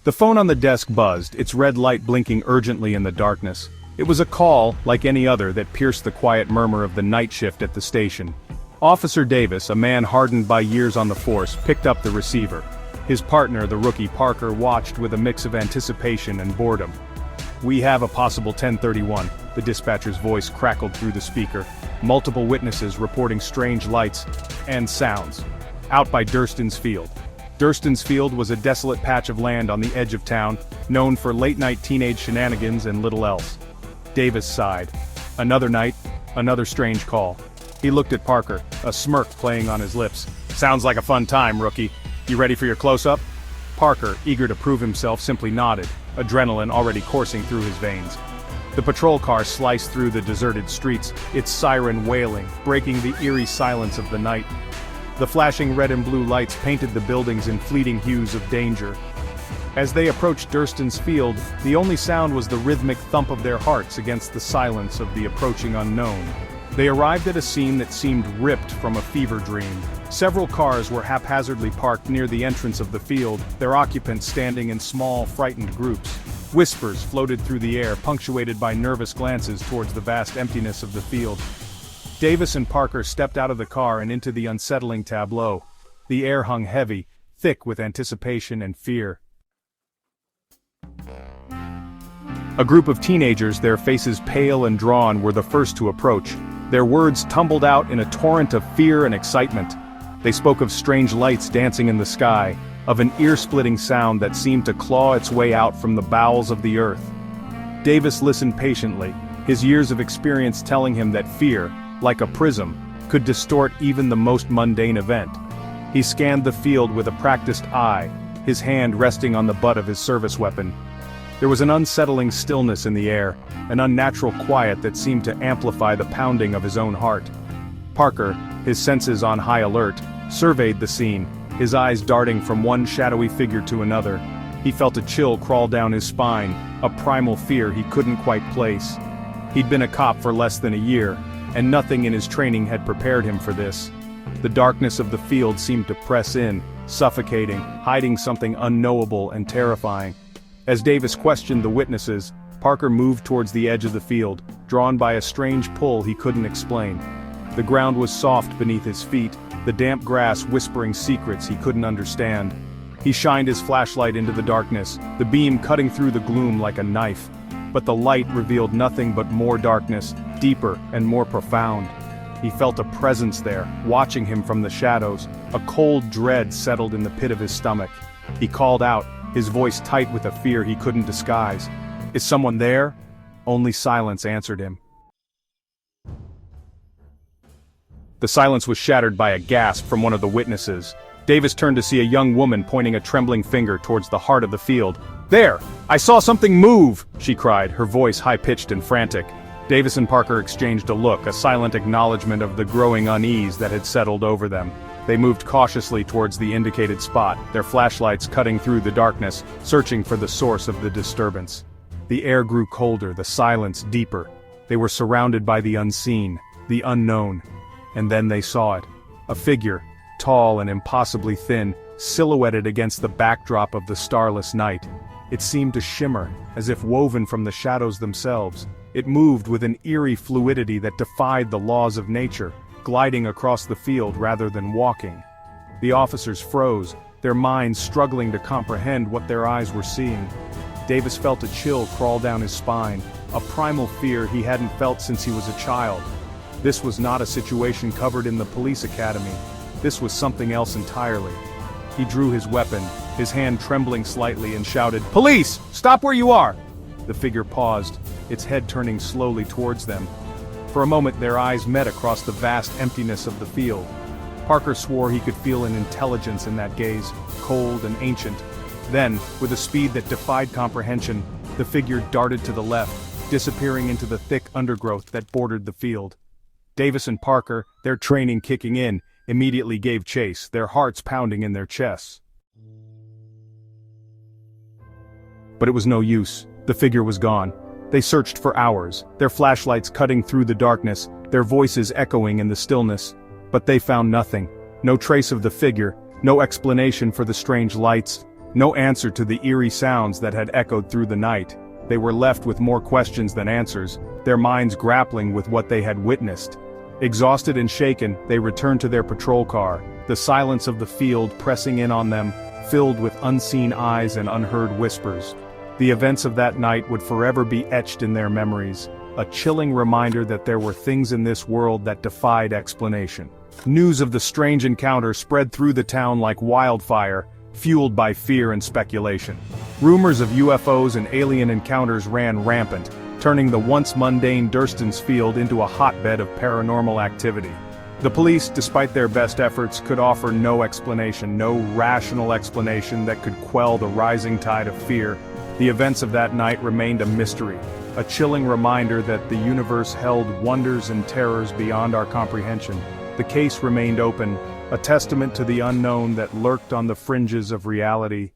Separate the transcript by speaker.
Speaker 1: The phone on the desk buzzed, its red light blinking urgently in the darkness. It was a call, like any other, that pierced the quiet murmur of the night shift at the station. Officer Davis, a man hardened by years on the force, picked up the receiver. His partner, the rookie Parker, watched with a mix of anticipation and boredom. "We have a possible 1031, the dispatcher's voice crackled through the speaker. Multiple witnesses reporting strange lights and sounds. Out by Durston's Field. Durston's Field was a desolate patch of land on the edge of town, known for late-night teenage shenanigans and little else. Davis sighed. Another night, another strange call. He looked at Parker, a smirk playing on his lips. "Sounds like a fun time, rookie. You ready for your close-up?" Parker, eager to prove himself, simply nodded, adrenaline already coursing through his veins. The patrol car sliced through the deserted streets, its siren wailing, breaking the eerie silence of the night. The flashing red and blue lights painted the buildings in fleeting hues of danger. As they approached Durston's Field, the only sound was the rhythmic thump of their hearts against the silence of the approaching unknown. They arrived at a scene that seemed ripped from a fever dream. Several cars were haphazardly parked near the entrance of the field, their occupants standing in small, frightened groups. Whispers floated through the air, punctuated by nervous glances towards the vast emptiness of the field. Davis and Parker stepped out of the car and into the unsettling tableau. The air hung heavy, thick with anticipation and fear. A group of teenagers, their faces pale and drawn, were the first to approach. Their words tumbled out in a torrent of fear and excitement. They spoke of strange lights dancing in the sky, of an ear-splitting sound that seemed to claw its way out from the bowels of the earth. Davis listened patiently, his years of experience telling him that fear, like a prism, could distort even the most mundane event. He scanned the field with a practiced eye, his hand resting on the butt of his service weapon. There was an unsettling stillness in the air, an unnatural quiet that seemed to amplify the pounding of his own heart. Parker, his senses on high alert, surveyed the scene, his eyes darting from one shadowy figure to another. He felt a chill crawl down his spine, a primal fear he couldn't quite place. He'd been a cop for less than a year, and nothing in his training had prepared him for this. The darkness of the field seemed to press in, suffocating, hiding something unknowable and terrifying. As Davis questioned the witnesses, Parker moved towards the edge of the field, drawn by a strange pull he couldn't explain. The ground was soft beneath his feet, the damp grass whispering secrets he couldn't understand. He shined his flashlight into the darkness, the beam cutting through the gloom like a knife. But the light revealed nothing but more darkness, deeper and more profound. He felt a presence there, watching him from the shadows. A cold dread settled in the pit of his stomach. He called out, his voice tight with a fear he couldn't disguise. "Is someone there?" Only silence answered him. The silence was shattered by a gasp from one of the witnesses. Davis turned to see a young woman pointing a trembling finger towards the heart of the field. "There! I saw something move!" she cried, her voice high-pitched and frantic. Davis and Parker exchanged a look, a silent acknowledgement of the growing unease that had settled over them. They moved cautiously towards the indicated spot, their flashlights cutting through the darkness, searching for the source of the disturbance. The air grew colder, the silence deeper. They were surrounded by the unseen, the unknown. And then they saw it. A figure, tall and impossibly thin, silhouetted against the backdrop of the starless night. It seemed to shimmer, as if woven from the shadows themselves. It moved with an eerie fluidity that defied the laws of nature, gliding across the field rather than walking. The officers froze, their minds struggling to comprehend what their eyes were seeing. Davis felt a chill crawl down his spine, a primal fear he hadn't felt since he was a child. This was not a situation covered in the police academy. This was something else entirely. He drew his weapon, his hand trembling slightly, and shouted, "Police! Stop where you are!" The figure paused, its head turning slowly towards them. For a moment their eyes met across the vast emptiness of the field. Parker swore he could feel an intelligence in that gaze, cold and ancient. Then, with a speed that defied comprehension, the figure darted to the left, disappearing into the thick undergrowth that bordered the field. Davis and Parker, their training kicking in, immediately gave chase, their hearts pounding in their chests. But it was no use. The figure was gone. They searched for hours, their flashlights cutting through the darkness, their voices echoing in the stillness. But they found nothing. No trace of the figure, no explanation for the strange lights. No answer to the eerie sounds that had echoed through the night. They were left with more questions than answers, their minds grappling with what they had witnessed. Exhausted and shaken, they returned to their patrol car, the silence of the field pressing in on them, filled with unseen eyes and unheard whispers. The events of that night would forever be etched in their memories, a chilling reminder that there were things in this world that defied explanation. News of the strange encounter spread through the town like wildfire, fueled by fear and speculation. Rumors of UFOs and alien encounters ran rampant, turning the once mundane Durston's Field into a hotbed of paranormal activity. The police, despite their best efforts, could offer no explanation, no rational explanation that could quell the rising tide of fear. The events of that night remained a mystery, a chilling reminder that the universe held wonders and terrors beyond our comprehension. The case remained open, a testament to the unknown that lurked on the fringes of reality.